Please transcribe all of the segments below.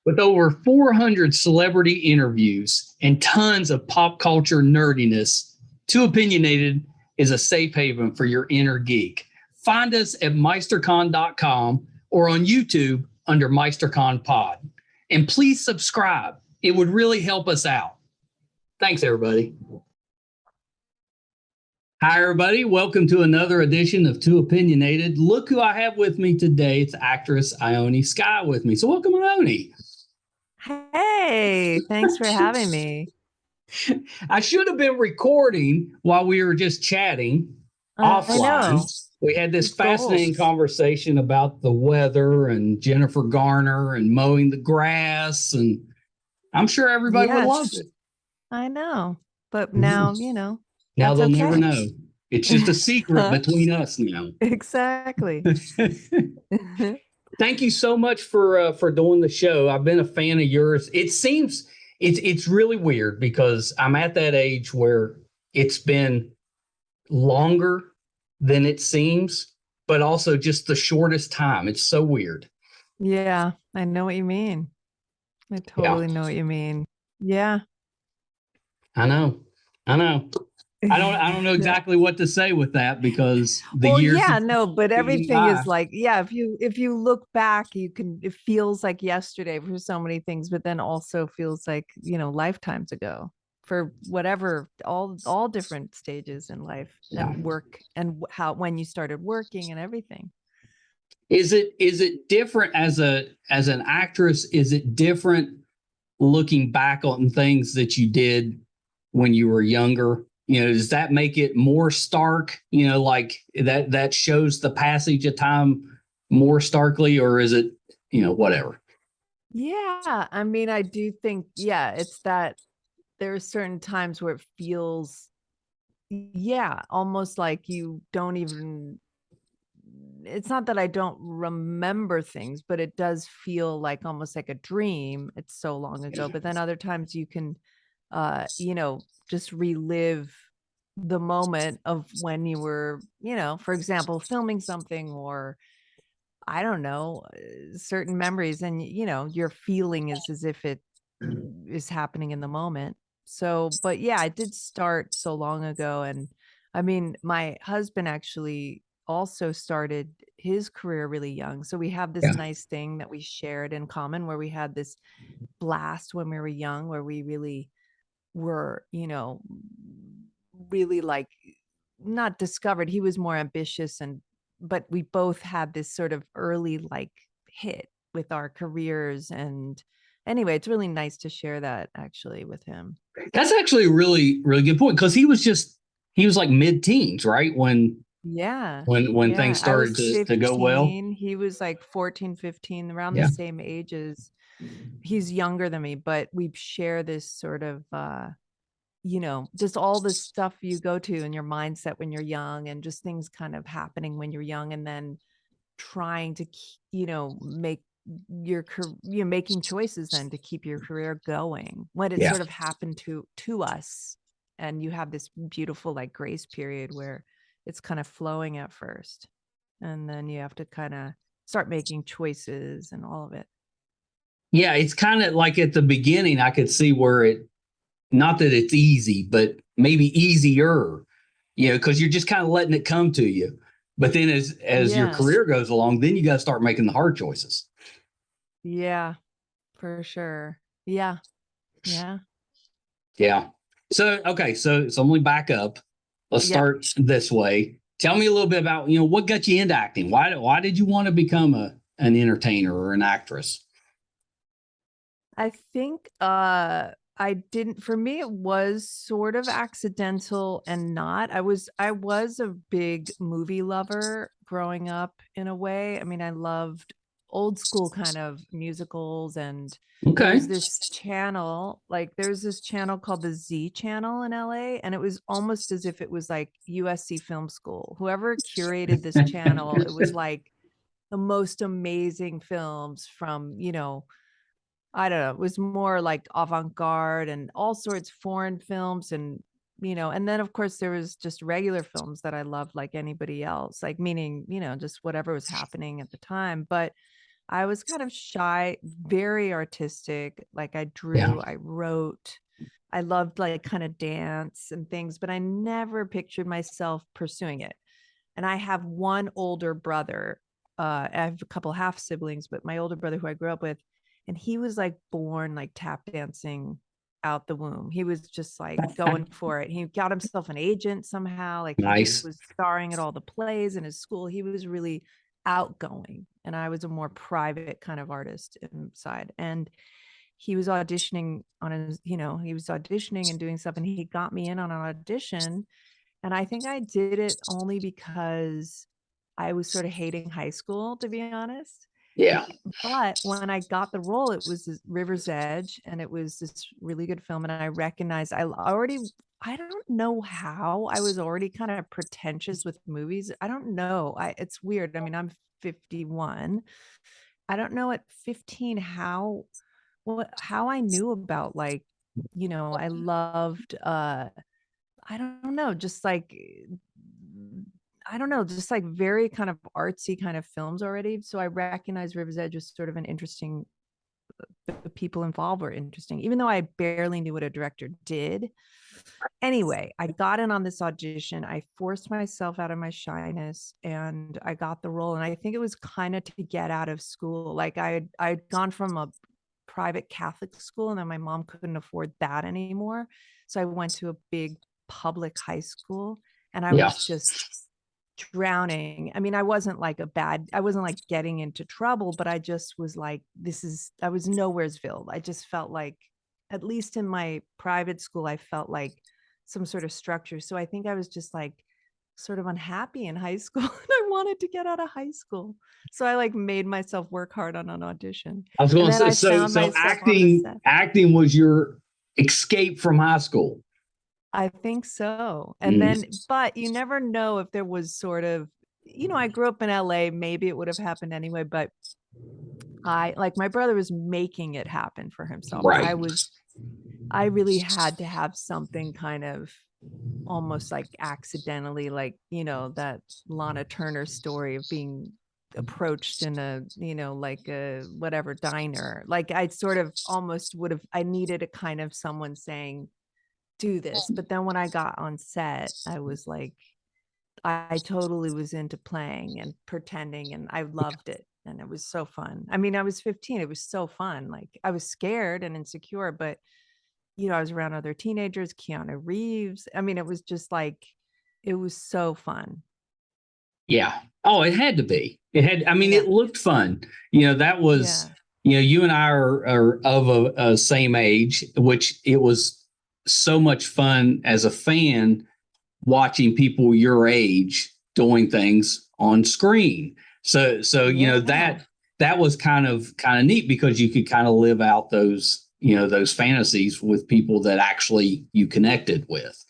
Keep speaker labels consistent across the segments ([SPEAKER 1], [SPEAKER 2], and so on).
[SPEAKER 1] With over 400 celebrity interviews and tons of pop culture nerdiness, Too Opinionated is a safe haven for your inner geek. Find us at Meisterkhan.com or on YouTube under Meisterkhan Pod. And please subscribe. It would really help us out. Thanks, everybody. Hi, everybody. Welcome to another edition of Too Opinionated. Look who I have with me today. It's actress Ione Sky with me. So welcome, Ione.
[SPEAKER 2] Hey, thanks for having me.
[SPEAKER 1] I should have been recording while we were just chatting offline. We had this fascinating conversation about the weather and Jennifer Garner and mowing the grass, and I'm sure everybody would love it.
[SPEAKER 2] I know, but now,
[SPEAKER 1] now they'll never know. It's just a secret between us now.
[SPEAKER 2] Exactly.
[SPEAKER 1] Thank you so much for doing the show. I've been a fan of yours. It seems it's really weird because I'm at that age where it's been longer than it seems, but also just the shortest time. It's so weird.
[SPEAKER 2] Yeah, I know what you mean. I totally know what you mean. Yeah.
[SPEAKER 1] I know. I don't know exactly what to say with that because the years.
[SPEAKER 2] Yeah, no, but everything is like, if you look back, it feels like yesterday for so many things, but then also feels like, lifetimes ago for whatever, all different stages in life and work and when you started working and everything.
[SPEAKER 1] Is it different as an actress? Is it different looking back on things that you did when you were younger? Does that make it more stark? Like that shows the passage of time more starkly, or is it, whatever?
[SPEAKER 2] Yeah, I mean, I do think, it's that there are certain times where it feels, almost like you don't even. It's not that I don't remember things, but it does feel like almost like a dream. It's so long ago. But then other times you can, just relive the moment of when you were, for example, filming something, or I don't know, certain memories, and your feeling is as if it is happening in the moment. So, but yeah, I did start so long ago. And I mean, my husband actually also started his career really young. So we have this nice thing that we shared in common where we had this blast when we were young, where we really were, really like not discovered. He was more ambitious, but we both had this sort of early like hit with our careers. And anyway, it's really nice to share that actually with him.
[SPEAKER 1] That's actually a really, really good point, because he was like mid-teens, right? When things started to go well.
[SPEAKER 2] He was like 14, 15, around the same age as, he's younger than me, but we share this sort of, just all this stuff you go to in your mindset when you're young, and just things kind of happening when you're young, and then trying to, make your career, making choices then to keep your career going when it sort of happened to us. And you have this beautiful like grace period where it's kind of flowing at first, and then you have to kind of start making choices and all of it.
[SPEAKER 1] Yeah, it's kind of like at the beginning, I could see where not that it's easy, but maybe easier, because you're just kind of letting it come to you. But then as your career goes along, then you got to start making the hard choices.
[SPEAKER 2] Yeah, for sure. Yeah.
[SPEAKER 1] Yeah. So, okay. So let me back up. Let's start this way. Tell me a little bit about, what got you into acting? Why did you want to become an entertainer or an actress?
[SPEAKER 2] I think, for me, it was sort of accidental and not. I was a big movie lover growing up in a way. I mean, I loved old school kind of musicals, and there's this channel called the Z Channel in LA, and it was almost as if it was like USC Film School. Whoever curated this channel, it was like the most amazing films from, I don't know, it was more like avant-garde and all sorts foreign films, and and then of course there was just regular films that I loved like anybody else, like meaning, just whatever was happening at the time. But I was kind of shy, very artistic. Like I drew,
[SPEAKER 1] Yeah.
[SPEAKER 2] I wrote, I loved like kind of dance and things, but I never pictured myself pursuing it. And I have one older brother. I have a couple half siblings, but my older brother who I grew up with, and he was like born like tap dancing out the womb. He was just like going for it. He got himself an agent somehow. Like he
[SPEAKER 1] Nice.
[SPEAKER 2] was starring at all the plays in his school. He was really outgoing. And I was a more private kind of artist inside. And he was auditioning on his, he was auditioning and doing stuff. And he got me in on an audition. And I think I did it only because I was sort of hating high school, to be honest.
[SPEAKER 1] Yeah.
[SPEAKER 2] But when I got the role, it was this River's Edge, and it was this really good film. And I recognized I don't know how I was already kind of pretentious with movies. I don't know. It's weird. I mean, I'm 51. I don't know at 15 how I knew about like, I loved I don't know, just like I don't know, just like very kind of artsy kind of films already. So I recognize River's Edge as sort of an interesting, the people involved were interesting, even though I barely knew what a director did. Anyway, I got in on this audition. I forced myself out of my shyness and I got the role. And I think it was kind of to get out of school. Like I'd gone from a private Catholic school and then my mom couldn't afford that anymore. So I went to a big public high school and I
[SPEAKER 1] Yeah.
[SPEAKER 2] was just drowning. I mean, I wasn't like I wasn't like getting into trouble, but I just was like, I was nowheresville. I just felt like, at least in my private school, I felt like some sort of structure. So I think I was just like sort of unhappy in high school and I wanted to get out of high school. So I like made myself work hard on an audition.
[SPEAKER 1] I was
[SPEAKER 2] And
[SPEAKER 1] going to
[SPEAKER 2] then
[SPEAKER 1] say,
[SPEAKER 2] I
[SPEAKER 1] so
[SPEAKER 2] found myself on the set.
[SPEAKER 1] acting was your escape from high school.
[SPEAKER 2] I think so. And then, but you never know if there was sort of, I grew up in LA, maybe it would have happened anyway, but my brother was making it happen for himself.
[SPEAKER 1] Right.
[SPEAKER 2] I really had to have something kind of almost like accidentally, like, that Lana Turner story of being approached in a, like a whatever diner. Like I sort of almost I needed a kind of someone saying, do this. But then when I got on set, I was like, I totally was into playing and pretending and I loved it. And it was so fun. I mean, I was 15. It was so fun. Like I was scared and insecure, but I was around other teenagers, Keanu Reeves. I mean, it was just like, it was so fun.
[SPEAKER 1] Yeah. Oh, it had to be. It looked fun. That was, you and I are of a same age, which it was so much fun as a fan watching people your age doing things on screen. So that was kind of neat because you could kind of live out those fantasies with people that actually you connected with.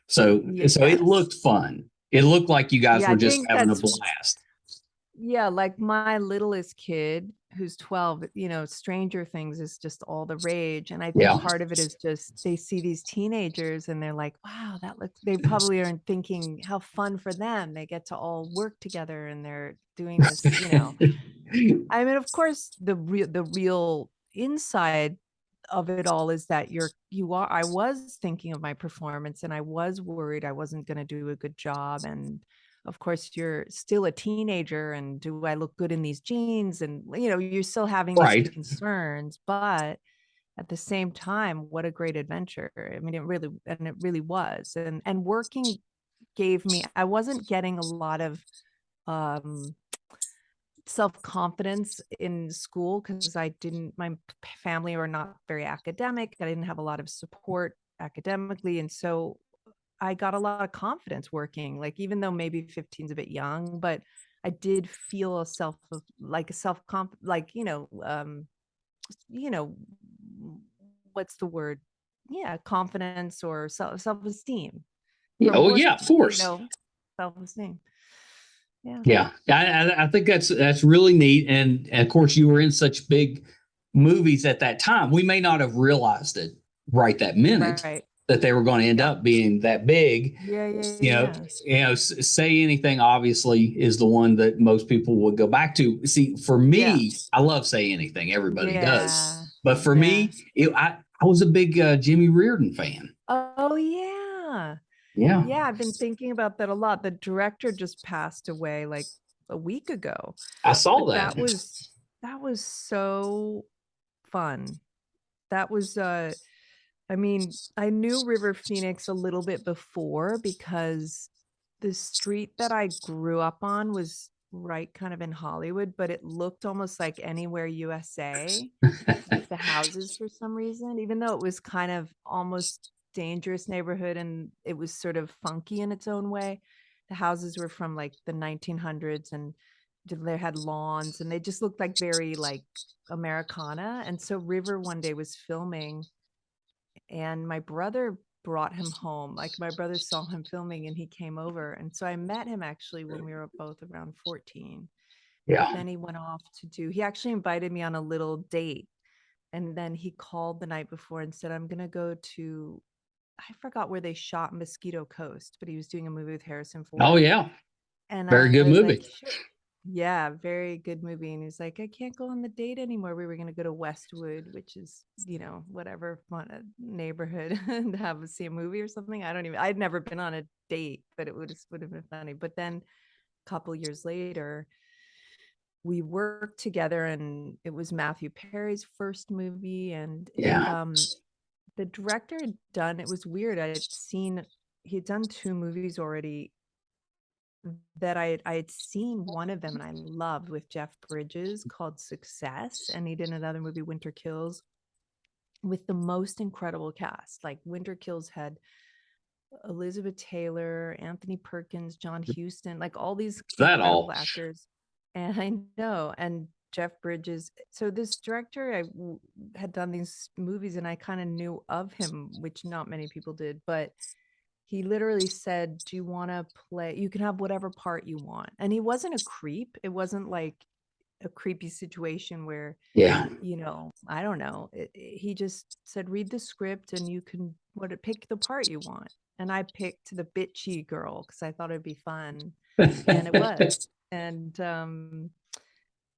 [SPEAKER 1] So it looked fun. It looked like you guys were just having a blast.
[SPEAKER 2] Yeah, like my littlest kid who's 12, Stranger Things is just all the rage. And I think part of it is just they see these teenagers and they're like, wow, they probably aren't thinking how fun for them. They get to all work together and they're doing this, I mean, of course, the real inside of it all is that I was thinking of my performance and I was worried I wasn't going to do a good job. And of course, you're still a teenager and do I look good in these jeans? And, you're still having these concerns, but at the same time, what a great adventure. I mean, it really was. And working I wasn't getting a lot of, self-confidence in school because my family were not very academic. I didn't have a lot of support academically. And so I got a lot of confidence working, like, even though maybe 15 is a bit young, but I did feel what's the word? Yeah. Confidence or self-esteem.
[SPEAKER 1] Yeah. Oh yeah, of course.
[SPEAKER 2] Self-esteem.
[SPEAKER 1] Yeah. I think that's really neat. And of course you were in such big movies at that time. We may not have realized it right that minute, that they were going to end
[SPEAKER 2] Yeah.
[SPEAKER 1] up being that big. Say Anything obviously is the one that most people would go back to. See, for me, I love Say Anything. Everybody does. But for me, I was a big Jimmy Reardon fan.
[SPEAKER 2] Oh, yeah.
[SPEAKER 1] Yeah.
[SPEAKER 2] Yeah, I've been thinking about that a lot. The director just passed away like a week ago.
[SPEAKER 1] I saw that.
[SPEAKER 2] That was so fun. That was I mean, I knew River Phoenix a little bit before because the street that I grew up on was right kind of in Hollywood, but it looked almost like Anywhere USA, like the houses for some reason, even though it was kind of almost dangerous neighborhood and it was sort of funky in its own way. The houses were from like the 1900s and they had lawns and they just looked like very like Americana. And so River one day was filming and my brother brought him home. Like my brother saw him filming and he came over. And so I met him actually when we were both around 14.
[SPEAKER 1] Yeah.
[SPEAKER 2] But then he went off he actually invited me on a little date. And then he called the night before and said, I'm going to go to, I forgot where they shot Mosquito Coast, but he was doing a movie with Harrison Ford.
[SPEAKER 1] Oh, yeah.
[SPEAKER 2] And
[SPEAKER 1] very good movie.
[SPEAKER 2] Like, sure. Yeah, very good movie. And he's like, I can't go on the date anymore. We were going to go to Westwood, which is, whatever fun neighborhood and see a movie or something. I'd never been on a date, but it would have been funny. But then a couple years later, we worked together and it was Matthew Perry's first movie. And the director had done, it was weird. He had done 2 movies already that I had seen one of them and I loved with Jeff Bridges called Success. And he did another movie, Winter Kills, with the most incredible cast. Like Winter Kills had Elizabeth Taylor, Anthony Perkins, John Huston, like all these incredible actors. And I know, and Jeff Bridges. So this director had done these movies and I kind of knew of him, which not many people did, but he literally said, do you want to play? You can have whatever part you want. And he wasn't a creep. It wasn't like a creepy situation where, I don't know. He just said, read the script and you can pick the part you want. And I picked the bitchy girl because I thought it'd be fun. And it was. And,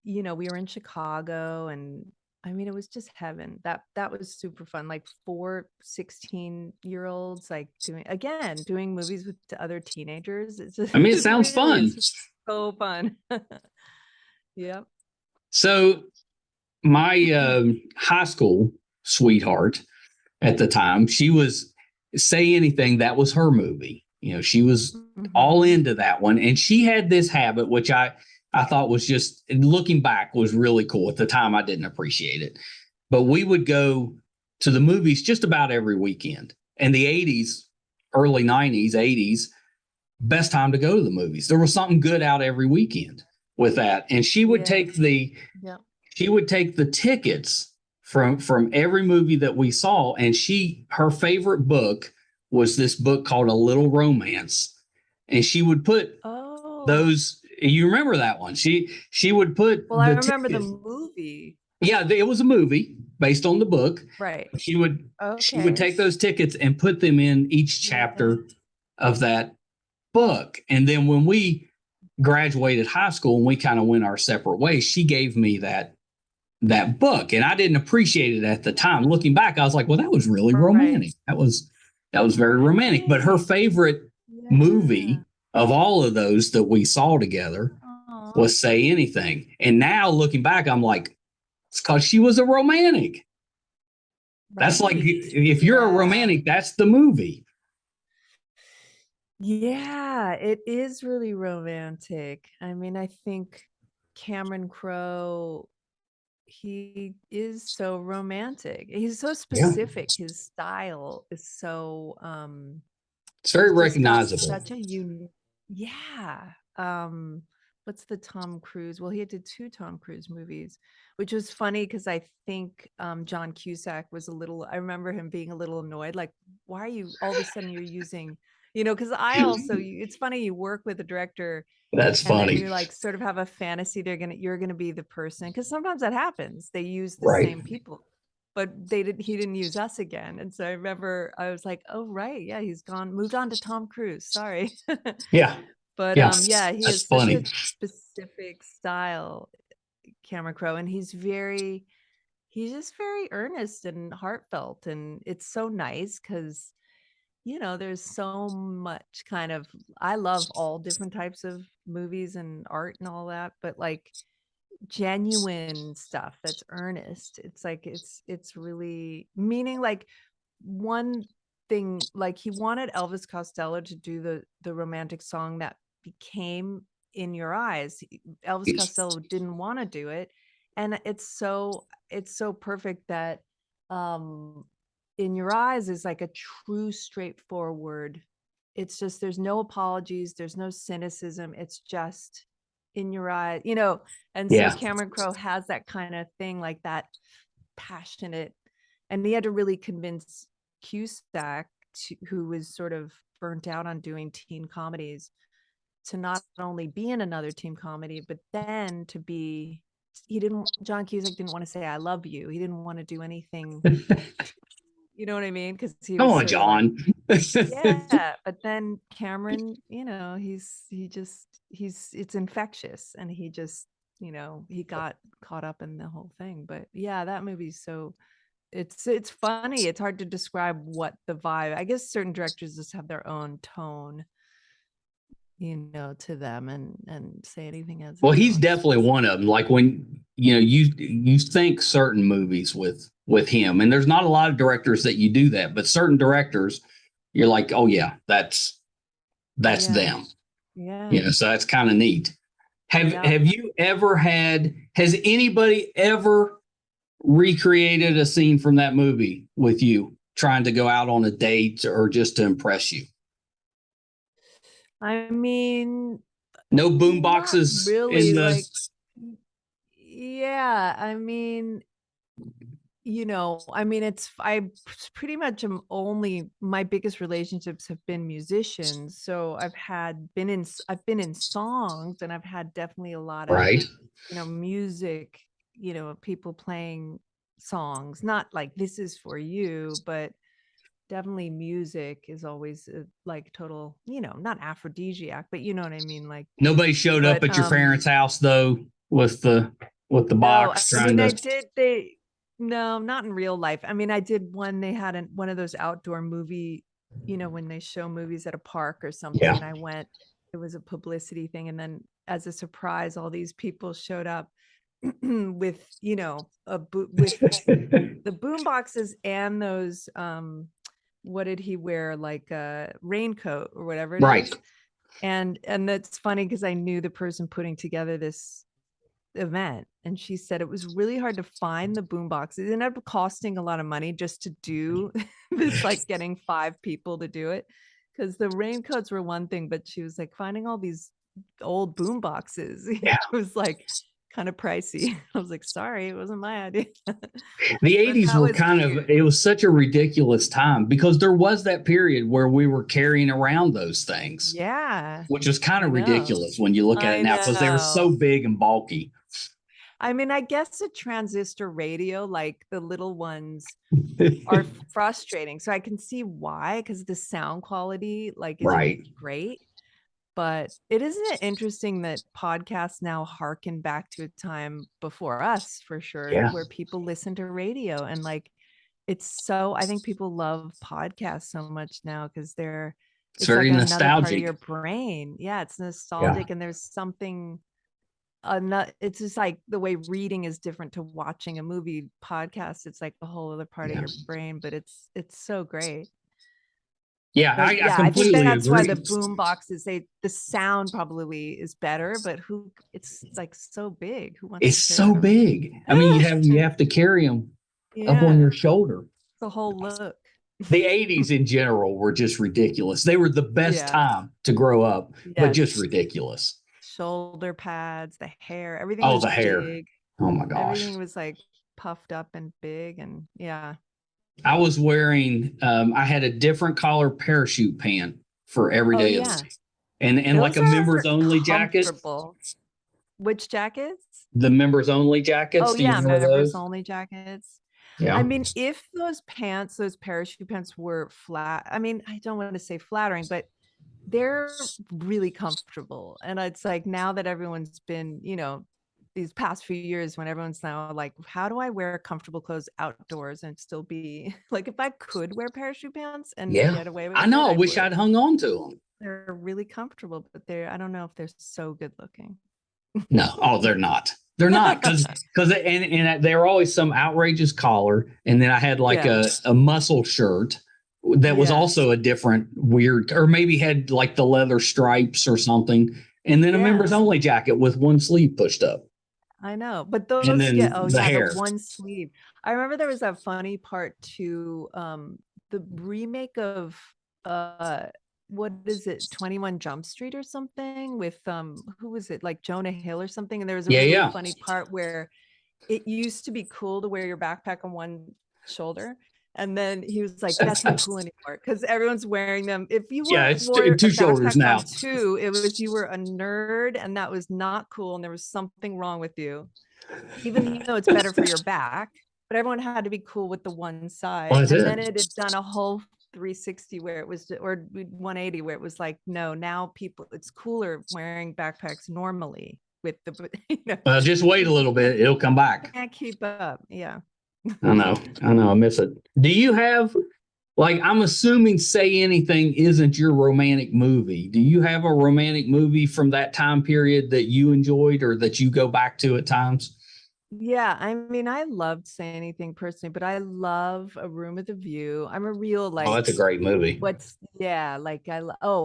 [SPEAKER 2] we were in Chicago and I mean, it was just heaven. That was super fun. Like 4 16-year-olds, like doing movies with other teenagers. It's just,
[SPEAKER 1] it sounds fun.
[SPEAKER 2] So fun. Yep.
[SPEAKER 1] So my high school sweetheart at the time, she was Say Anything. That was her movie. She was all into that one. And she had this habit, which I thought was just, looking back, was really cool. At the time, I didn't appreciate it. But we would go to the movies just about every weekend. And the 80s, early 90s, 80s, best time to go to the movies. There was something good out every weekend with that. And she would take the tickets from every movie that we saw. And her favorite book was this book called A Little Romance. And she would put those. You remember that one? She would put.
[SPEAKER 2] Well, I remember the movie.
[SPEAKER 1] Yeah, it was a movie based on the book.
[SPEAKER 2] Right.
[SPEAKER 1] She would take those tickets and put them in each chapter of that book. And then when we graduated high school and we kind of went our separate ways, she gave me that book, and I didn't appreciate it at the time. Looking back, I was like, well, that was really romantic. That was very romantic. But her favorite movie of all of those that we saw together was Say Anything. And now looking back, I'm like, it's because she was a romantic. Right. That's like, if you're a romantic, that's the movie.
[SPEAKER 2] Yeah, it is really romantic. I mean, I think Cameron Crowe, he is so romantic. He's so specific. Yeah. His style is so
[SPEAKER 1] it's very recognizable.
[SPEAKER 2] Such a unique. Yeah. What's the Tom Cruise? Well, he did 2 Tom Cruise movies, which was funny because I think John Cusack was I remember him being a little annoyed, like, why are you all of a sudden you're using, because I also, it's funny, you work with a director.
[SPEAKER 1] That's funny.
[SPEAKER 2] And you like sort of have a fantasy you're gonna be the person, because sometimes that happens. They use the same people. he didn't use us again. And so I remember I was like, oh, right. Yeah, he's moved on to Tom Cruise. Sorry.
[SPEAKER 1] Yeah.
[SPEAKER 2] But
[SPEAKER 1] Yeah.
[SPEAKER 2] he
[SPEAKER 1] That's
[SPEAKER 2] has such
[SPEAKER 1] funny.
[SPEAKER 2] a specific style, Cameron Crowe, and he's just very earnest and heartfelt. And it's so nice because, there's so much I love all different types of movies and art and all that, but like genuine stuff that's earnest. It's like, it's really meaning, like one thing, like he wanted Elvis Costello to do the romantic song that became In Your Eyes. Elvis Costello didn't want to do it. And it's so perfect that In Your Eyes is like a true straightforward. It's just, there's no apologies, there's no cynicism. It's just in your eyes, and so Cameron Crowe has that kind of thing, like that passionate, and he had to really convince Cusack, who was sort of burnt out on doing teen comedies, to not only be in another teen comedy, but then to be, John Cusack didn't want to say, I love you. He didn't want to do anything. You know what I mean? Because he was
[SPEAKER 1] Come on, John.
[SPEAKER 2] yeah, but then Cameron, it's infectious, and he just, he got caught up in the whole thing. But yeah, that movie's it's funny. It's hard to describe what the vibe. I guess certain directors just have their own tone, to them, and say anything as.
[SPEAKER 1] Well, he's definitely one of them. Like when you think certain movies with him, and there's not a lot of directors that you do that, but certain directors, you're like, oh yeah, that's them.
[SPEAKER 2] Yeah.
[SPEAKER 1] So that's kind of neat. Have you ever has anybody ever recreated a scene from that movie with you, trying to go out on a date or just to impress you?
[SPEAKER 2] I mean,
[SPEAKER 1] no boom boxes
[SPEAKER 2] really,
[SPEAKER 1] in the.
[SPEAKER 2] Yeah, I mean, I pretty much am my biggest relationships have been musicians. So I've been in songs, and I've had definitely a lot of, music, people playing songs, not like This Is For You, but definitely music is always like total, not aphrodisiac, but you know what I mean? Like
[SPEAKER 1] nobody showed up at your parents' house though with the box.
[SPEAKER 2] No, not in real life. I mean, I did one, they had one of those outdoor movie, when they show movies at a park or something, and I went, it was a publicity thing. And then as a surprise, all these people showed up with, with the boom boxes and those, what did he wear? Like a raincoat or whatever it is. And that's funny because I knew the person putting together this event, and she said it was really hard to find the boom boxes. It ended up costing a lot of money just to do this, like getting 5 people to do it, because the raincoats were one thing, but she was like finding all these old boom boxes. It was like kind of pricey. I was like, sorry, it wasn't my idea.
[SPEAKER 1] The 80s were it was such a ridiculous time, because there was that period where we were carrying around those things.
[SPEAKER 2] Yeah.
[SPEAKER 1] Which was kind of ridiculous when you look at it now, because they were so big and bulky.
[SPEAKER 2] I mean, I guess a transistor radio, like the little ones, are frustrating. So I can see why, because the sound quality, like, isn't great. But isn't it interesting that podcasts now harken back to a time before us, for sure, where people listen to radio, and like, I think people love podcasts so much now because it's
[SPEAKER 1] very
[SPEAKER 2] like
[SPEAKER 1] nostalgic.
[SPEAKER 2] another part of your brain. Yeah, it's nostalgic, and there's something. It's just like the way reading is different to watching a movie. Podcast, it's like a whole other part of your brain, but it's so great.
[SPEAKER 1] Yeah, I think
[SPEAKER 2] that's
[SPEAKER 1] agree.
[SPEAKER 2] Why the boom boxes, the sound probably is better, but it's like so big. Who wants?
[SPEAKER 1] It's so big. I mean, you have to carry them up on your shoulder.
[SPEAKER 2] The whole look.
[SPEAKER 1] The 80s in general were just ridiculous. They were the best time to grow up, but just ridiculous.
[SPEAKER 2] Shoulder pads, the hair, everything.
[SPEAKER 1] Oh, the hair.
[SPEAKER 2] Big.
[SPEAKER 1] Oh my gosh.
[SPEAKER 2] Everything was like puffed up and big, and
[SPEAKER 1] I was wearing, I had a different collar parachute pant for every day of the week. And those like a members only jacket.
[SPEAKER 2] Which jackets?
[SPEAKER 1] The members only jackets.
[SPEAKER 2] Oh, yeah, members only jackets.
[SPEAKER 1] Yeah.
[SPEAKER 2] I mean, if those parachute pants were flat, I mean, I don't want to say flattering, but they're really comfortable. And it's like now that everyone's been, these past few years when everyone's now like, how do I wear comfortable clothes outdoors and still be like, if I could wear parachute pants and
[SPEAKER 1] Yeah.
[SPEAKER 2] get away with
[SPEAKER 1] I
[SPEAKER 2] it,
[SPEAKER 1] know. I
[SPEAKER 2] I
[SPEAKER 1] wish
[SPEAKER 2] would.
[SPEAKER 1] I'd hung on to them.
[SPEAKER 2] They're really comfortable, but I don't know if they're so good looking.
[SPEAKER 1] No. Oh, they're not. They're not because and they're always some outrageous collar. And then I had like
[SPEAKER 2] Yeah.
[SPEAKER 1] a muscle shirt that was
[SPEAKER 2] Yeah.
[SPEAKER 1] also a different weird, or maybe had like the leather stripes or something. And then a members
[SPEAKER 2] Yeah.
[SPEAKER 1] only jacket with one sleeve pushed up.
[SPEAKER 2] I know, but
[SPEAKER 1] And
[SPEAKER 2] those
[SPEAKER 1] then the hair.
[SPEAKER 2] the one sleeve. I remember there was a funny part to the remake of uh what is it, 21 Jump Street or something with who was it, like Jonah Hill or something, and there was a really funny part where it used to be cool to wear your backpack on one shoulder. And then he was like, that's not cool anymore because everyone's wearing them. If you wore
[SPEAKER 1] two
[SPEAKER 2] a
[SPEAKER 1] shoulders
[SPEAKER 2] backpack
[SPEAKER 1] now.
[SPEAKER 2] on two, it was you were a nerd and that was not cool. And there was something wrong with you, even though it's better for your back. But everyone had to be cool with the one side.
[SPEAKER 1] Well,
[SPEAKER 2] and then it had done a whole 360 where it was, or 180 where it was like, no, now people, it's cooler wearing backpacks normally with the,
[SPEAKER 1] just wait a little bit. It'll come back.
[SPEAKER 2] Can't keep up. Yeah.
[SPEAKER 1] I know. I miss it. Do you have, like, I'm assuming Say Anything isn't your romantic movie. Do you have a romantic movie from that time period that you enjoyed or that you go back to at times?
[SPEAKER 2] Yeah, I mean, I loved Say Anything personally, but I love A Room with a View. I'm a real
[SPEAKER 1] Oh,
[SPEAKER 2] like,
[SPEAKER 1] that's a great movie.
[SPEAKER 2] like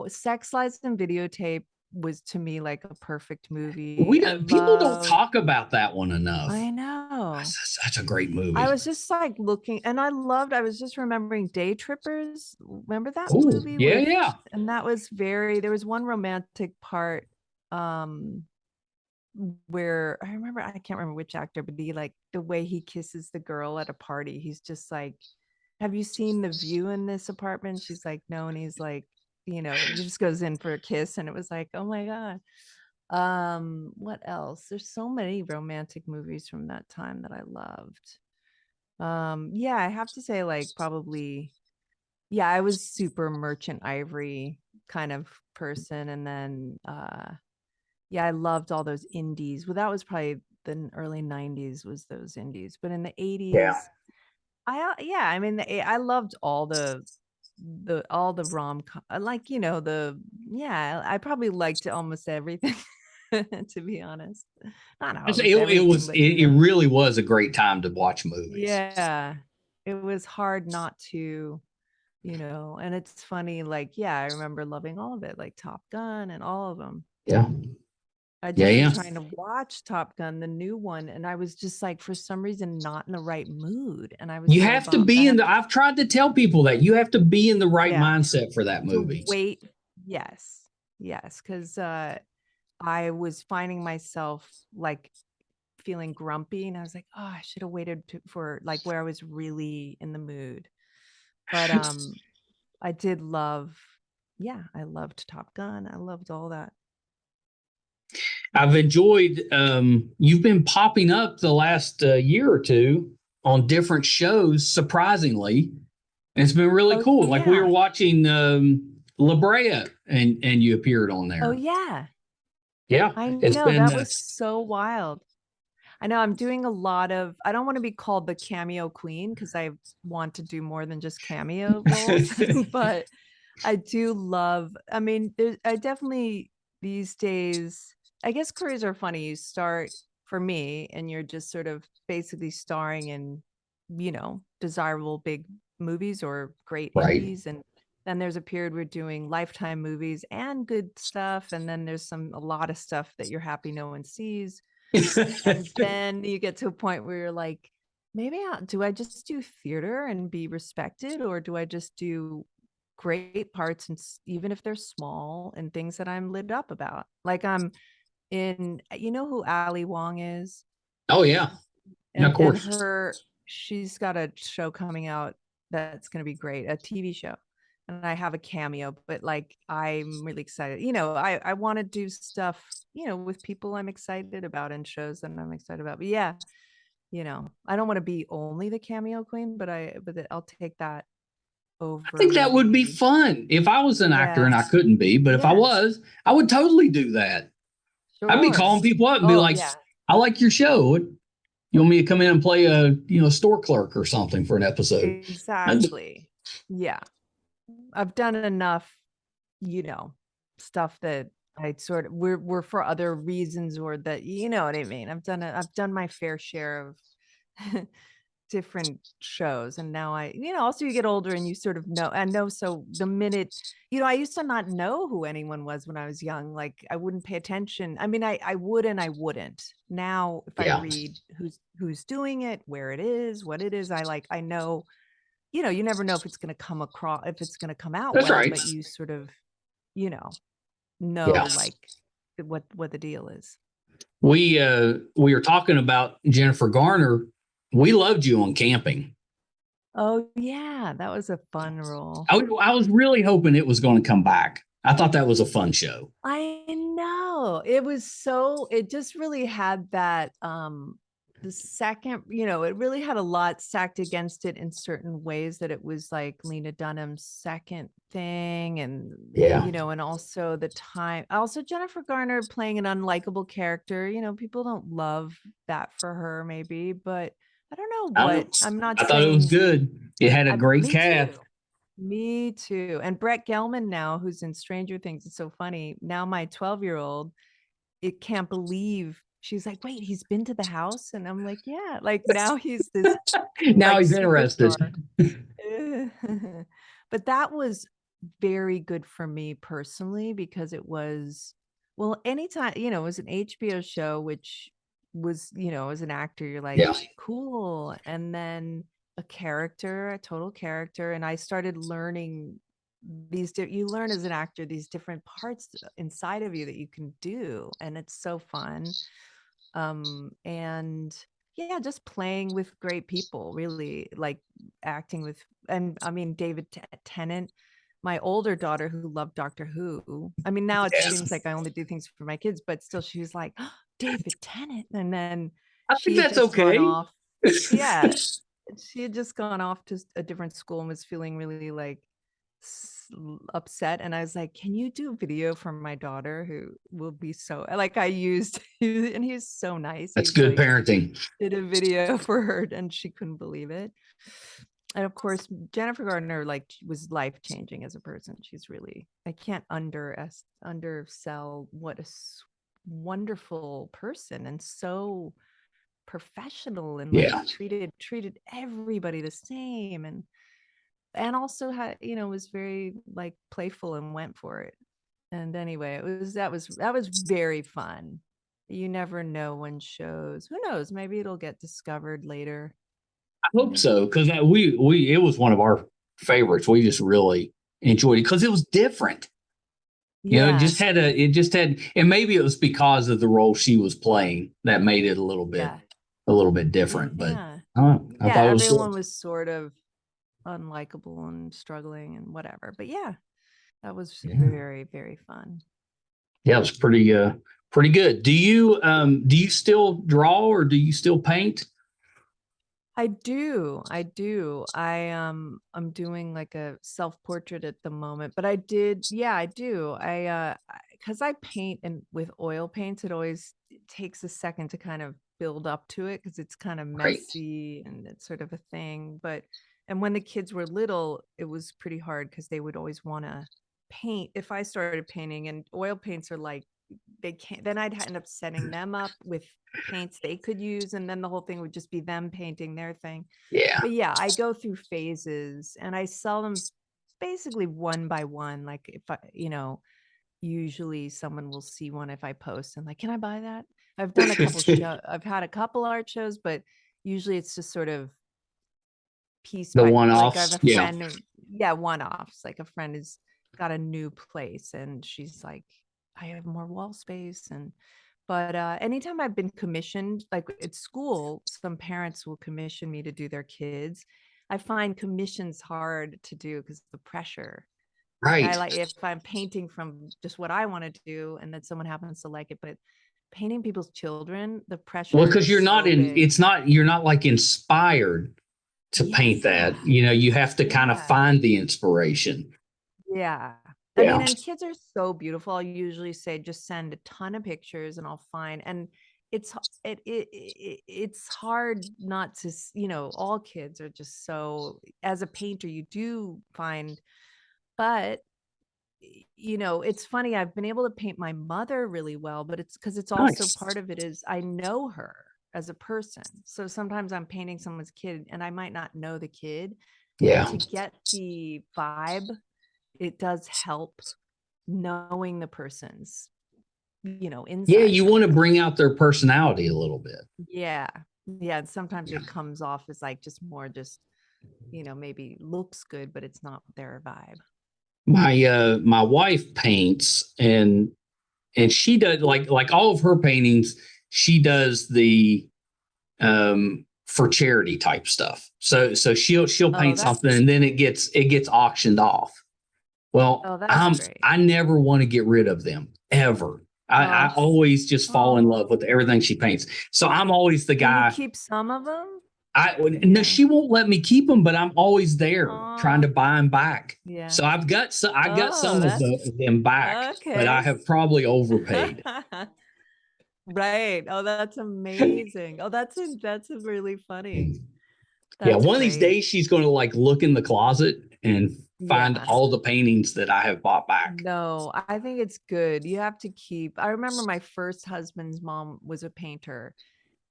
[SPEAKER 2] Sex Lies and Videotape was to me like a perfect movie.
[SPEAKER 1] People don't talk about that one enough.
[SPEAKER 2] I know.
[SPEAKER 1] That's a great movie.
[SPEAKER 2] I was just like looking, and I was just remembering Day Trippers. Remember that movie?
[SPEAKER 1] Yeah.
[SPEAKER 2] And that was there was one romantic part where I can't remember which actor, but he like the way he kisses the girl at a party. He's just like, have you seen the view in this apartment? She's like, no. And he's like, he just goes in for a kiss. And it was like, oh my God. What else? There's so many romantic movies from that time that I loved. Yeah, I have to say, like, probably, yeah, I was super Merchant Ivory kind of person. And then yeah, I loved all those indies. Well, that was probably the early 90s was those indies. But in the 80s, I mean, I loved all the rom like, I probably liked almost everything to be honest. Not almost everything, but
[SPEAKER 1] it really was a great time to watch movies.
[SPEAKER 2] Yeah, it was hard not to, and it's funny, like, yeah, I remember loving all of it, like Top Gun and all of them.
[SPEAKER 1] Yeah.
[SPEAKER 2] I just was trying to watch Top Gun, the new one, and I was just like, for some reason, not in the right mood. And I was
[SPEAKER 1] You have to be I've tried to tell people that you have to be in the right mindset for that movie.
[SPEAKER 2] Wait, yes, because I was finding myself like feeling grumpy, and I was like, oh, I should have waited for like where I was really in the mood. But I did love, I loved Top Gun. I loved all that.
[SPEAKER 1] I've enjoyed you've been popping up the last year or two on different shows, surprisingly. And it's been really cool. Yeah. Like we were watching Brea and you appeared on there.
[SPEAKER 2] Oh yeah.
[SPEAKER 1] Yeah.
[SPEAKER 2] I know that was so wild. I know I'm doing a lot of, I don't want to be called the cameo queen because I want to do more than just cameo roles, but I do love, I mean, I definitely these days, I guess careers are funny. You start for me and you're just sort of basically starring in, desirable big movies or great indies. And then there's a period we're doing Lifetime movies and good stuff. And then there's a lot of stuff that you're happy no one sees. And then you get to a point where you're like, maybe do I just do theater and be respected, or do I just do great parts, and even if they're small, and things that I'm lit up about? Like I'm in, who Ali Wong is?
[SPEAKER 1] Oh yeah,
[SPEAKER 2] and,
[SPEAKER 1] of course.
[SPEAKER 2] And she's got a show coming out that's going to be great, a TV show. And I have a cameo, but like, I'm really excited. I want to do stuff, with people I'm excited about and shows that I'm excited about. But yeah, I don't want to be only the cameo queen, but I'll take that over.
[SPEAKER 1] I think that would be
[SPEAKER 2] maybe.
[SPEAKER 1] fun if I was an actor and I couldn't be, but if I was, I would totally do that. I'd be calling people up and be like, I like your show. You want me to come in and play a store clerk or something for an episode?
[SPEAKER 2] Exactly. Yeah. I've done enough, stuff that I sort of we're for other reasons, or that, you know what I mean? I've done my fair share of different shows, and now also you get older and you sort of know. So the minute, I used to not know who anyone was when I was young. Like, I wouldn't pay attention. I mean, I would and I wouldn't. Now if I read who's doing it, where it is, what it is, I know, you never know if it's going to come across, if it's going to come out well, but you sort of, like what the deal is.
[SPEAKER 1] We were talking about Jennifer Garner. We loved you on Camping.
[SPEAKER 2] Oh yeah, that was a fun role.
[SPEAKER 1] I was really hoping it was going to come back. I thought that was a fun show.
[SPEAKER 2] I know. It just really had that the second, it really had a lot stacked against it in certain ways, that it was like Lena Dunham's second thing, and and also the time, also Jennifer Garner playing an unlikable character. People don't love that for her, maybe, but I don't know what. I
[SPEAKER 1] thought it was good. It had a great cast.
[SPEAKER 2] Me too. And Brett Gelman now, who's in Stranger Things, it's so funny. Now my 12-year-old, it can't believe, she's like, wait, he's been to the house? And I'm like, yeah. Like, now he's this
[SPEAKER 1] now he's interested.
[SPEAKER 2] But that was very good for me personally, because it was, well, anytime, it was an HBO show, which was, as an actor, you're like, cool. And then a total character. And I started learning you learn as an actor these different parts inside of you that you can do. And it's so fun. And yeah, just playing with great people, really, like acting with, and I mean, David Tennant, my older daughter who loved Doctor Who. I mean, now it seems like I only do things for my kids, but still she was like, oh, David Tennant. And then
[SPEAKER 1] I think that's okay.
[SPEAKER 2] Yeah. She had just gone off to a different school and was feeling really like upset, and I was like, can you do a video for my daughter, who will be so, like, I used and he was so nice.
[SPEAKER 1] That's good parenting.
[SPEAKER 2] Did a video for her and she couldn't believe it. And of course Jennifer Garner, like, was life-changing as a person. She's really, I can't undersell what a wonderful person, and so professional, and like treated everybody the same, and also had, was very like playful and went for it. And anyway, that was very fun. You never know when shows, who knows, maybe it'll get discovered later.
[SPEAKER 1] I hope so, because it was one of our favorites. We just really enjoyed it because it was different. It just had, and maybe it was because of the role she was playing that made it a little bit different. But I thought
[SPEAKER 2] everyone was sort of unlikable and struggling and whatever. But yeah, that was very, very fun.
[SPEAKER 1] Yeah, it was pretty good. Do you still draw, or do you still paint?
[SPEAKER 2] I do. I'm doing like a self-portrait at the moment, but I do. Because I paint, and with oil paints, it takes a second to kind of build up to it, because it's kind of messy and it's sort of a thing. And when the kids were little, it was pretty hard, because they would always want to paint if I started painting, and oil paints are like, they can't, then I'd end up setting them up with paints they could use, and then the whole thing would just be them painting their thing. But yeah, I go through phases, and I sell them basically one by one. Like, if I, usually someone will see one if I post and like, can I buy that? I've done a couple I've had a couple art shows, but usually it's just sort of piece by
[SPEAKER 1] one-offs.
[SPEAKER 2] Like, I have a friend, one-offs. Like, a friend has got a new place, and she's like, I have more wall space. But anytime I've been commissioned, like at school, some parents will commission me to do their kids. I find commissions hard to do because of the pressure.
[SPEAKER 1] Right.
[SPEAKER 2] Like, if I'm painting from just what I want to do, and then someone happens to like it, but painting people's children, the pressure
[SPEAKER 1] Well, because
[SPEAKER 2] is so big.
[SPEAKER 1] you're not like inspired to paint that. You have to kind of find the inspiration.
[SPEAKER 2] Yeah. I
[SPEAKER 1] Yeah.
[SPEAKER 2] mean, and kids are so beautiful. I'll usually say just send a ton of pictures and I'll find, and it's hard not to, all kids are just so, as a painter, you do find, but it's funny. I've been able to paint my mother really well, but it's because it's also
[SPEAKER 1] Nice.
[SPEAKER 2] part of it is I know her as a person. So sometimes I'm painting someone's kid and I might not know the kid.
[SPEAKER 1] Yeah.
[SPEAKER 2] And to get the vibe, it does help knowing the person's, inside.
[SPEAKER 1] Yeah, you want to bring out their personality a little bit.
[SPEAKER 2] Yeah. Yeah. And sometimes it comes off as like just more maybe looks good, but it's not their vibe.
[SPEAKER 1] My wife paints, and she does like all of her paintings, she does the for charity type stuff. So she'll paint something and then it gets auctioned off. Well, I never want to get rid of them ever. I always just fall in love with everything she paints. So I'm always the guy.
[SPEAKER 2] Can you keep some of them?
[SPEAKER 1] No, she won't let me keep them, but I'm always there trying to buy them back.
[SPEAKER 2] Yeah.
[SPEAKER 1] So I got some of them back, but I have probably overpaid.
[SPEAKER 2] Right. Oh, that's amazing. Oh, that's really funny.
[SPEAKER 1] That's one of these days she's going to like look in the closet and find all the paintings that I have bought back.
[SPEAKER 2] No, I think it's good. You have to keep. I remember my first husband's mom was a painter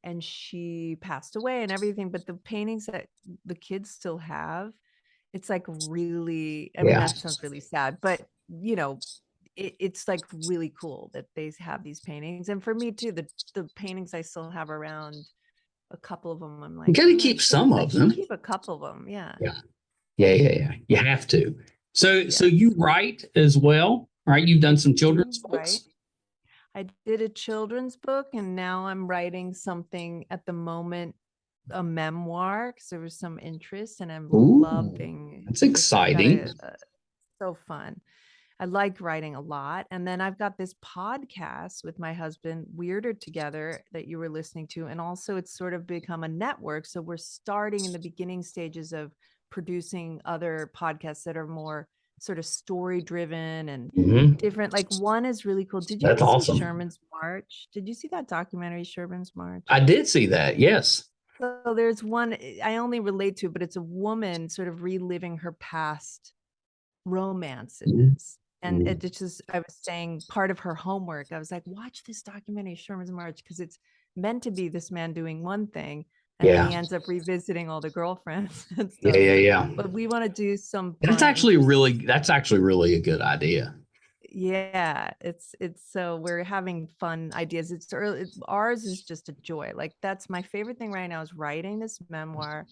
[SPEAKER 2] and she passed away and everything, but the paintings that the kids still have, it's like really, I mean, that sounds really sad, but it's like really cool that they have these paintings. And for me too, the paintings I still have around, a couple of them, I'm like,
[SPEAKER 1] you got to keep some of them.
[SPEAKER 2] Keep a couple of them. Yeah.
[SPEAKER 1] You have to. So you write as well, right? You've done some children's books.
[SPEAKER 2] I did a children's book and now I'm writing something at the moment, a memoir, because there was some interest and I'm loving.
[SPEAKER 1] That's exciting.
[SPEAKER 2] So fun. I like writing a lot. And then I've got this podcast with my husband, Weirder Together, that you were listening to. And also it's sort of become a network. So we're starting in the beginning stages of producing other see that are more sort of story driven and different. Like one is really cool. Did you see Sherman's March? Did you see that documentary, Sherman's March?
[SPEAKER 1] I did see that. Yes.
[SPEAKER 2] So there's one I only relate to, but it's a woman sort of reliving her past romances. And it just, I was saying, part of her homework, I was like, watch this documentary, Sherman's March, because it's meant to be this man doing one thing. And then he ends up revisiting all the girlfriends and stuff.
[SPEAKER 1] Yeah.
[SPEAKER 2] But we want to do some.
[SPEAKER 1] That's actually really a good idea.
[SPEAKER 2] Yeah, it's so we're having fun ideas. It's early. Ours is just a joy. Like that's my favorite thing right now is writing this memoir.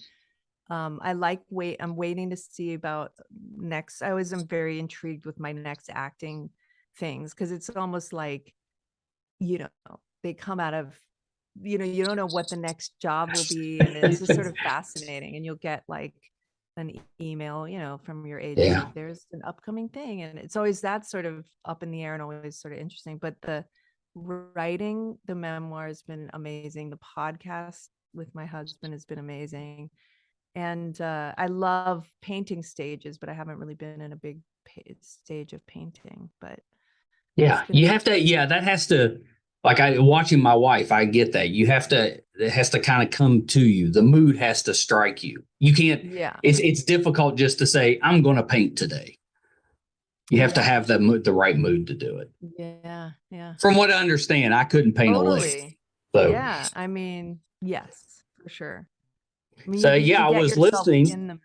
[SPEAKER 2] I'm waiting to see about next. I always am very intrigued with my next acting things because it's almost like, they come out of, you don't know what the next job will be. And it's just sort of fascinating. And you'll get like an email, from your agent, like there's an upcoming thing. And it's always that sort of up in the air and always sort of interesting. But the writing the memoir has been amazing. The podcast with my husband has been amazing. And I love painting stages, but I haven't really been in a big stage of painting. But
[SPEAKER 1] you have to. Yeah, that has to. Like watching my wife, I get that. It has to kind of come to you. The mood has to strike you. You can't.
[SPEAKER 2] Yeah.
[SPEAKER 1] It's difficult just to say I'm going to paint today. You have to have the right mood to do it.
[SPEAKER 2] Yeah.
[SPEAKER 1] From what I understand, I couldn't paint a lick. So
[SPEAKER 2] yeah, I mean, yes, for sure. I mean,
[SPEAKER 1] I was listening.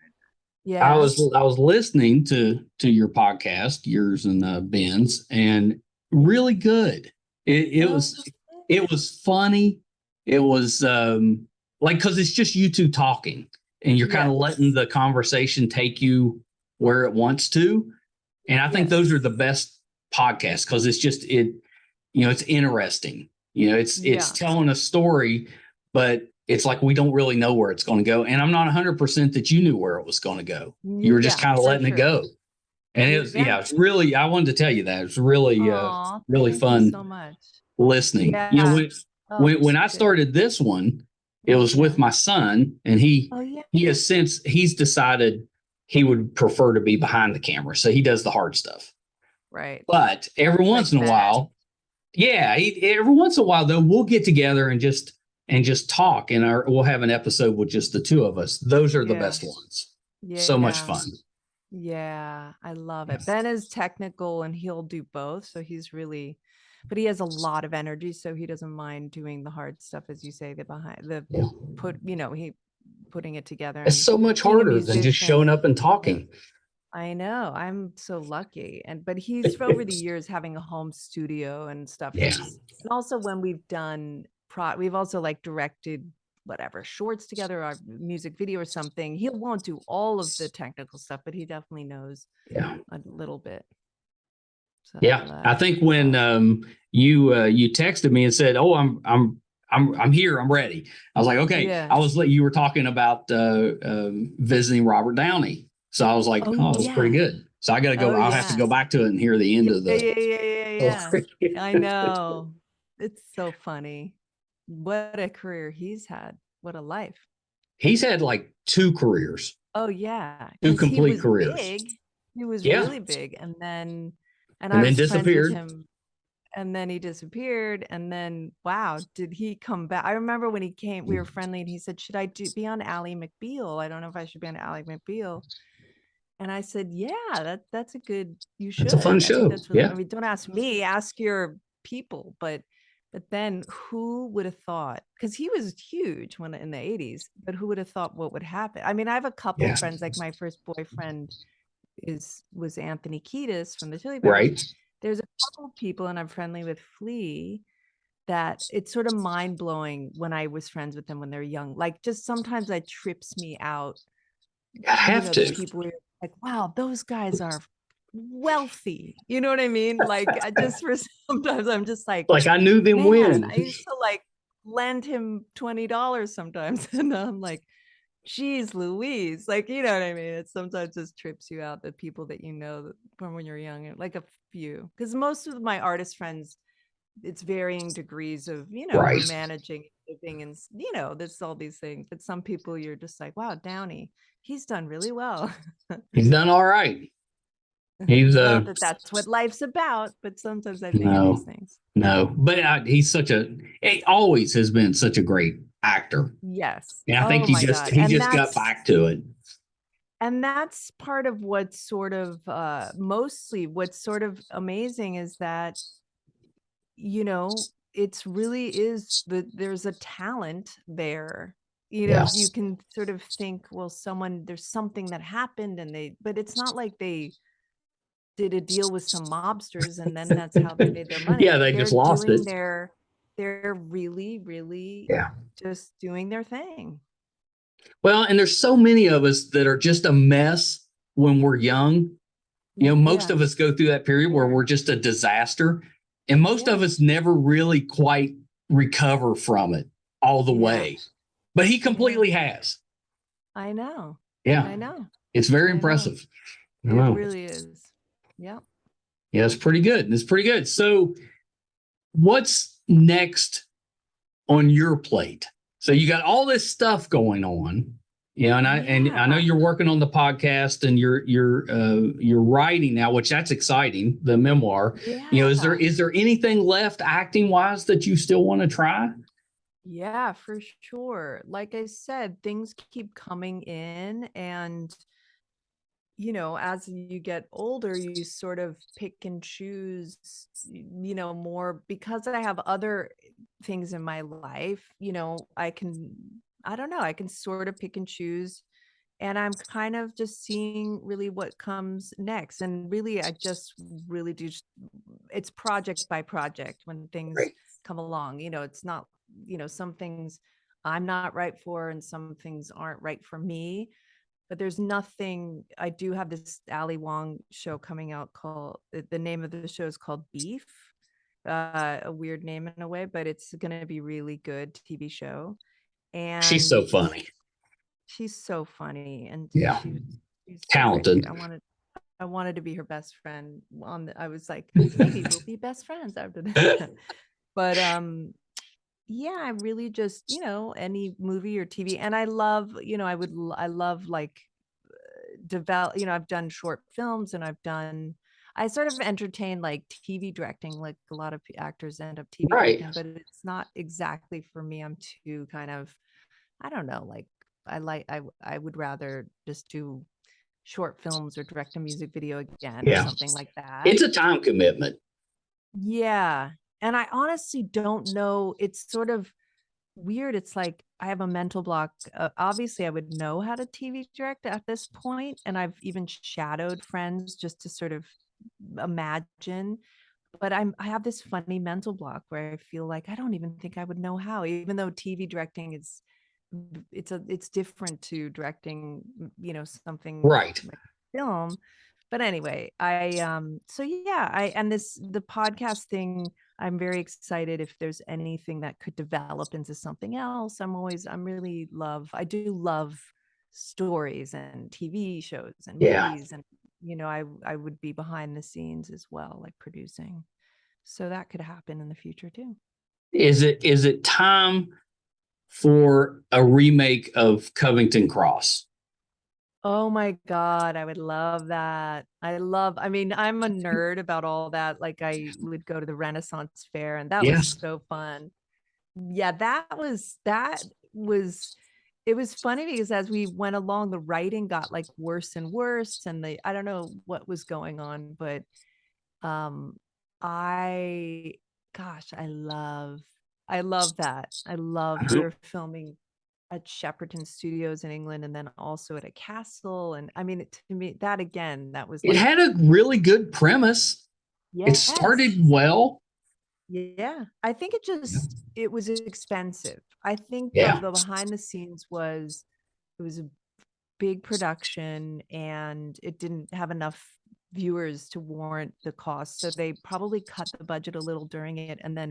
[SPEAKER 1] I was listening to your podcast, yours and Ben's, and really good. It was funny. It was like because it's just you two talking, and you're kind of letting the conversation take you where it wants to. And I think those are the best podcasts because it's just it's interesting. It's telling a story, but it's like we don't really know where it's going to go. And I'm not 100% that you knew where it was going to go. You were just kind of letting it go. And it was, it's really, I wanted to tell you that. It's really, really fun.
[SPEAKER 2] So much.
[SPEAKER 1] listening.
[SPEAKER 2] Yeah.
[SPEAKER 1] You know, when I
[SPEAKER 2] so
[SPEAKER 1] started this one, it was with my son, and he he's decided he would prefer to be behind the camera, so he does the hard stuff.
[SPEAKER 2] Right.
[SPEAKER 1] But every once in a while, every once in a while though, we'll get together and just talk, and we'll have an episode with just the two of us. Those are the best ones.
[SPEAKER 2] Yeah.
[SPEAKER 1] So much fun.
[SPEAKER 2] Yeah, I love it. Ben is technical and he'll do both. So he's really, but he has a lot of energy. So he doesn't mind doing the hard stuff, as you say, he putting it together.
[SPEAKER 1] It's so much harder than just showing up and talking.
[SPEAKER 2] I know. I'm so lucky. But he's over the years having a home studio and stuff.
[SPEAKER 1] Yeah.
[SPEAKER 2] And also when we've done, we've also like directed whatever shorts together, our music video or something. He won't do all of the technical stuff, but he definitely knows a little bit. So
[SPEAKER 1] I think when you texted me and said, "Oh, I'm here, I'm ready," I was like, "Okay." You were talking about visiting Robert Downey, so I was like, "Oh, that's pretty good." So I got to go. I'll have to go back to it and hear the end of the.
[SPEAKER 2] Yeah. I know. It's so funny. What a career he's had. What a life.
[SPEAKER 1] He's had like 2 careers.
[SPEAKER 2] Oh yeah.
[SPEAKER 1] 2 complete careers.
[SPEAKER 2] Big. He was really big. And then
[SPEAKER 1] disappeared.
[SPEAKER 2] And then he disappeared. And then, wow, did he come back? I remember when he came, we were friendly, and he said, "Should I be on Ally McBeal? I don't know if I should be on Ally McBeal." And I said, "Yeah, that's a good, you should."
[SPEAKER 1] It's a fun show.
[SPEAKER 2] That's really, I mean, don't ask me, ask your people. But then who would have thought, because he was huge when in the 80s, but who would have thought what would happen? I mean, I have a couple of friends, like my first boyfriend was Anthony Kiedis from the Chili Peppers.
[SPEAKER 1] Right.
[SPEAKER 2] There's a couple of people, and I'm friendly with Flea, that it's sort of mind-blowing when I was friends with them when they're young. Like, just sometimes that trips me out.
[SPEAKER 1] I have to.
[SPEAKER 2] People are like, wow, those guys are wealthy. You know what I mean? Like, sometimes I'm just like
[SPEAKER 1] I knew them when.
[SPEAKER 2] I used to like lend him $20 sometimes. And I'm like, geez Louise, like, you know what I mean? It sometimes just trips you out, the people that you know from when you're young, like a few, because most of my artist friends, it's varying degrees of, we're managing, living, and there's all these things. But some people you're just like, wow, Downey, he's done really well.
[SPEAKER 1] He's done all right. He's
[SPEAKER 2] not that's what life's about, but sometimes I think of these things.
[SPEAKER 1] No, but he always has been such a great actor.
[SPEAKER 2] Yes.
[SPEAKER 1] And I think he just got back to it.
[SPEAKER 2] And that's part of what's sort of mostly what's sort of amazing is that, it's really is there's a talent there. You can sort of think, well, there's something that happened but it's not like they did a deal with some mobsters and then that's how they made their money.
[SPEAKER 1] They're just lost it.
[SPEAKER 2] They're really, really just doing their thing. Well,
[SPEAKER 1] and there's so many of us that are just a mess when we're young. Most of us go through that period where we're just a disaster. And most of us never really quite recover from it all the way. But he completely has.
[SPEAKER 2] I know.
[SPEAKER 1] Yeah.
[SPEAKER 2] I know.
[SPEAKER 1] It's very impressive.
[SPEAKER 2] It really is. Yeah.
[SPEAKER 1] Yeah, it's pretty good. It's pretty good. So what's next on your plate? So you got all this stuff going on. And I know you're working on the podcast and you're writing now, which that's exciting, the memoir.
[SPEAKER 2] Yeah.
[SPEAKER 1] Is there anything left acting wise that you still want to try?
[SPEAKER 2] Yeah, for sure. Like I said, things keep coming in, and as you get older, you sort of pick and choose, more, because I have other things in my life, I can sort of pick and choose, and I'm kind of just seeing really what comes next. And really, I just really do, it's project by project when things come along, it's not, some things I'm not right for and some things aren't right for me. But there's nothing. I do have this Ali Wong show coming out called, the name of the show is called Beef. A weird name in a way, but it's going to be really good TV show. And
[SPEAKER 1] she's so funny.
[SPEAKER 2] She's so funny. And she's
[SPEAKER 1] talented.
[SPEAKER 2] I wanted to be her best friend. I was like, maybe we'll be best friends after that. But yeah, I really just, any movie or TV. And I love, I love like develop, I've done short films and I sort of entertain like TV directing, like a lot of actors end up TV
[SPEAKER 1] Right.
[SPEAKER 2] directing, but it's not exactly for me. I'm too kind of, I don't know, like I would rather just do short films or direct a music video again or something like that.
[SPEAKER 1] It's a time commitment.
[SPEAKER 2] Yeah. And I honestly don't know. It's sort of weird. It's like I have a mental block. Obviously, I would know how to TV direct at this point, and I've even shadowed friends just to sort of imagine. But I have this funny mental block where I feel like I don't even think I would know how, even though TV directing is it's different to directing, something
[SPEAKER 1] Right.
[SPEAKER 2] like film. But anyway, so yeah, the podcast thing, I'm very excited if there's anything that could develop into something else. I do love stories and TV shows and movies, and I would be behind the scenes as well, like producing. So that could happen in the future too.
[SPEAKER 1] Is it time for a remake of Covington Cross?
[SPEAKER 2] Oh my God, I would love that. I mean, I'm a nerd about all that. Like I would go to the Renaissance Fair and that was so fun. Yeah, it was funny because as we went along, the writing got like worse and worse. And I don't know what was going on, but um I I love that. I love we were filming at Shepperton Studios in England and then also at a castle. And I mean, to me, that again, that was
[SPEAKER 1] It had a really good premise. It started well.
[SPEAKER 2] Yeah. I think it was expensive. I think the behind the scenes it was a big production and it didn't have enough viewers to warrant the cost. So they probably cut the budget a little during it. And then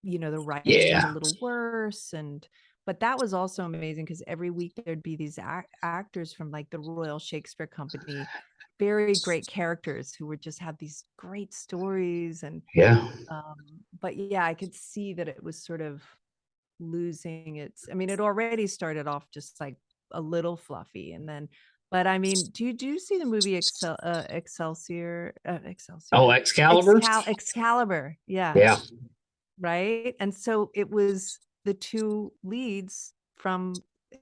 [SPEAKER 2] the writing got a little worse. But that was also amazing because every week there'd be these actors from like the Royal Shakespeare Company, very great characters who would just have these great stories. And but yeah, I could see that it was sort of losing I mean, it already started off just like a little fluffy, and then. But I mean, do you see the movie Excelsior? Excelsior.
[SPEAKER 1] Oh, Excalibur.
[SPEAKER 2] Excalibur. Yeah.
[SPEAKER 1] Yeah.
[SPEAKER 2] Right. And so it was the two leads from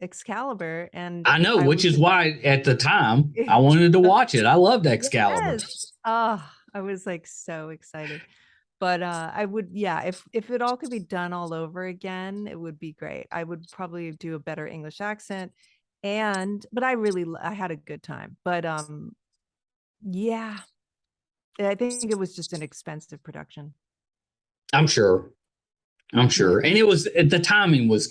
[SPEAKER 2] Excalibur, and
[SPEAKER 1] I know, which is why at the time I wanted to watch it. I loved Excalibur.
[SPEAKER 2] Yes. Oh, I was like so excited. But I would, yeah, if it all could be done all over again, it would be great. I would probably do a better English accent. But I had a good time. But yeah, I think it was just an expensive production.
[SPEAKER 1] I'm sure. And the timing was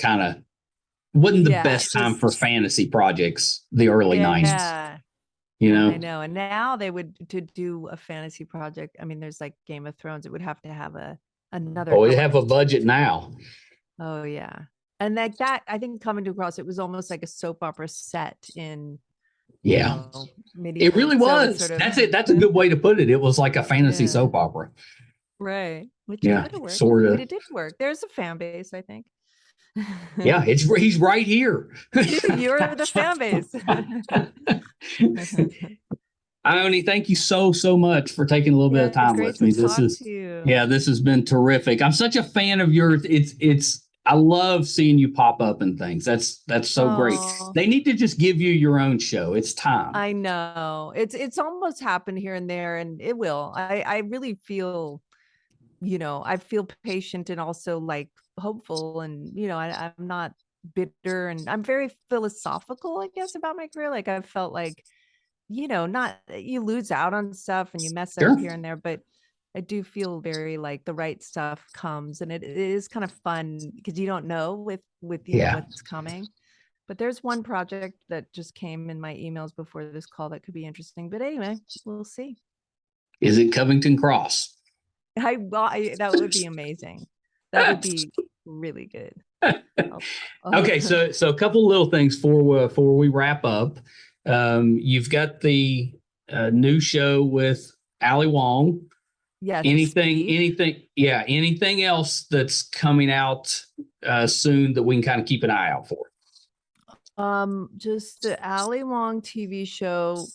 [SPEAKER 1] wasn't the best time for fantasy projects, the early 90s.
[SPEAKER 2] Yeah. I know. And now to do a fantasy project, I mean, there's like Game of Thrones, it would have to have another.
[SPEAKER 1] Oh, they have a budget now.
[SPEAKER 2] Oh yeah. And like that, I think coming to across, it was almost like a soap opera set in.
[SPEAKER 1] It really was. That's it. That's a good way to put it. It was like a fantasy soap opera.
[SPEAKER 2] Right. Which could have worked.
[SPEAKER 1] Sort of.
[SPEAKER 2] But it did work. There's a fan base, I think.
[SPEAKER 1] Yeah, he's right here.
[SPEAKER 2] You're the fan base.
[SPEAKER 1] Ione, thank you so much for taking a little bit of time with me. This has been terrific. I'm such a fan of yours. I love seeing you pop up and things. That's so great. They need to just give you your own show. It's time.
[SPEAKER 2] I know. It's almost happened here and there, and it will. I really feel, I feel patient and also like hopeful, and I'm not bitter, and I'm very philosophical, I guess, about my career. Like I've felt like, not you lose out on stuff and you mess up here and there, but I do feel very like the right stuff comes, and it is kind of fun because you don't know with what's coming. But there's one project that just came in my emails before this call that could be interesting. But anyway, we'll see.
[SPEAKER 1] Is it Covington Cross?
[SPEAKER 2] That would be amazing. That would be really good.
[SPEAKER 1] Okay, so a couple little things before we wrap up. You've got the new show with Ali Wong.
[SPEAKER 2] Yeah.
[SPEAKER 1] Anything else that's coming out soon that we can kind of keep an eye out for?
[SPEAKER 2] Just the Ali Wong TV show,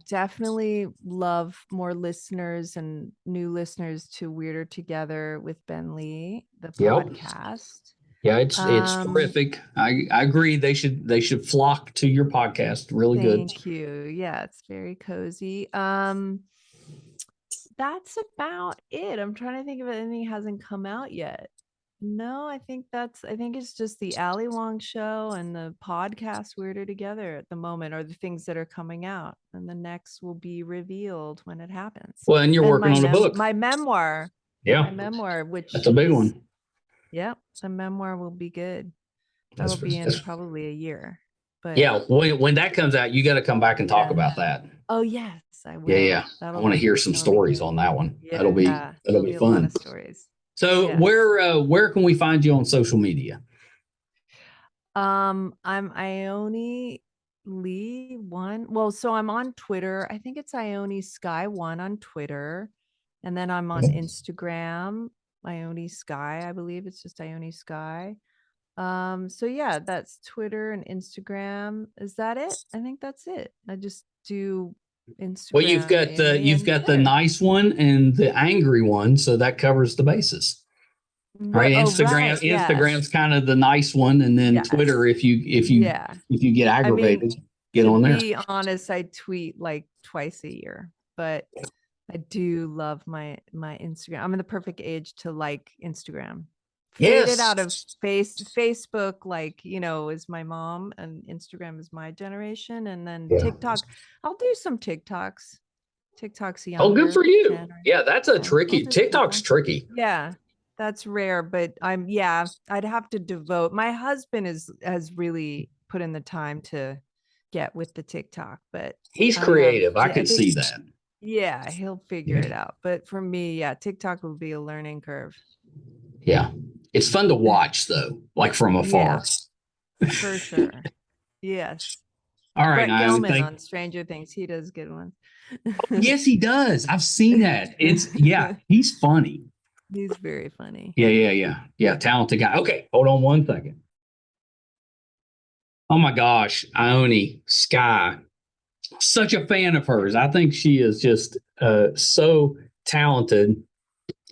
[SPEAKER 2] definitely love more listeners and new listeners to Weirder Together with Ben Lee, the podcast.
[SPEAKER 1] Yeah, it's terrific. I agree. They should flock to your podcast. Really good.
[SPEAKER 2] Thank you. Yeah, it's very cozy. That's about it. I'm trying to think if anything hasn't come out yet. No, I think it's just the Ali Wong show and the podcast Weirder Together at the moment are the things that are coming out, and the next will be revealed when it happens.
[SPEAKER 1] Well, and you're working on a book.
[SPEAKER 2] My memoir.
[SPEAKER 1] Yeah.
[SPEAKER 2] My memoir, which
[SPEAKER 1] that's a big one.
[SPEAKER 2] Yep. The memoir will be good. That'll be in probably a year. But
[SPEAKER 1] yeah, when that comes out, you got to come back and talk about that.
[SPEAKER 2] Oh yes, I will.
[SPEAKER 1] Yeah. I want to hear some stories on that one. Yeah, that'll be fun.
[SPEAKER 2] A lot of stories.
[SPEAKER 1] So where can we find you on social media?
[SPEAKER 2] I'm Ione Lee 1. Well, so I'm on Twitter. I think it's Ione Sky 1 on Twitter. And then I'm on Instagram, Ione Sky, I believe it's just Ione Sky. So yeah, that's Twitter and Instagram. Is that it? I think that's it. I just do Instagram.
[SPEAKER 1] Well, you've got the nice one and the angry one, so that covers the bases. Right. Instagram's kind of the nice one, and then Twitter, if you get aggravated, get on there.
[SPEAKER 2] To be honest, I tweet like twice a year, but I do love my Instagram. I'm in the perfect age to like Instagram. Faded out of Facebook, is my mom, and Instagram is my generation, and then TikTok. I'll do some TikToks. TikTok's younger.
[SPEAKER 1] Oh, good for you. Yeah, that's a tricky. TikTok's tricky.
[SPEAKER 2] Yeah, that's rare, but I'd have to devote. My husband has really put in the time to get with the TikTok, but
[SPEAKER 1] he's creative. I could see that.
[SPEAKER 2] Yeah, he'll figure it out. But for me, TikTok will be a learning curve.
[SPEAKER 1] Yeah. It's fun to watch, though, like from afar.
[SPEAKER 2] Yeah, for sure. Yes.
[SPEAKER 1] All right.
[SPEAKER 2] Brett Gelman on Stranger Things. He does good ones.
[SPEAKER 1] Yes, he does. I've seen that. He's funny.
[SPEAKER 2] He's very funny.
[SPEAKER 1] Yeah. Talented guy. Okay. Hold on one second. Oh, my gosh. Ione Sky. Such a fan of hers. I think she is just so talented.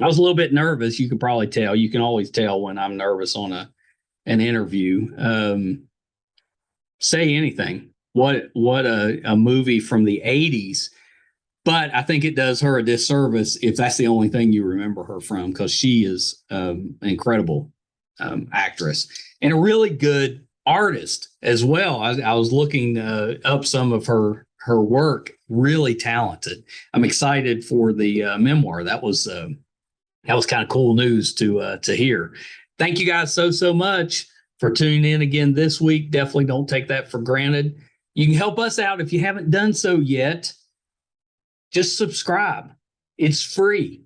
[SPEAKER 1] I was a little bit nervous. You could probably tell. You can always tell when I'm nervous on an interview. Say anything. What a movie from the 80s. But I think it does her a disservice if that's the only thing you remember her from, because she is an incredible actress and a really good artist as well. I was looking up some of her work. Really talented. I'm excited for the memoir. That was kind of cool news to hear. Thank you guys so much for tuning in again this week. Definitely don't take that for granted. You can help us out if you haven't done so yet. Just subscribe. It's free.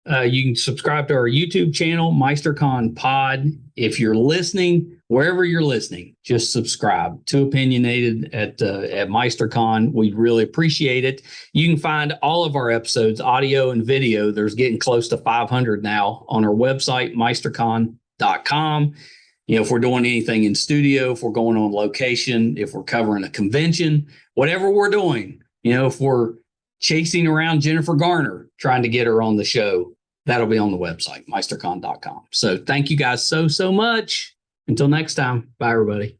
[SPEAKER 1] You can subscribe to our YouTube channel, Meisterkhan Pod. If you're listening, wherever you're listening, just subscribe. Too Opinionated at Meisterkhan. We really appreciate it. You can find all of our episodes, audio and video. There's getting close to 500 now on our website, Meisterkhan.com. If we're doing anything in studio, if we're going on location, if we're covering a convention, whatever we're doing, if we're chasing around Jennifer Garner, trying to get her on the show, that'll be on the website, Meisterkhan.com. So thank you guys so much. Until next time. Bye, everybody.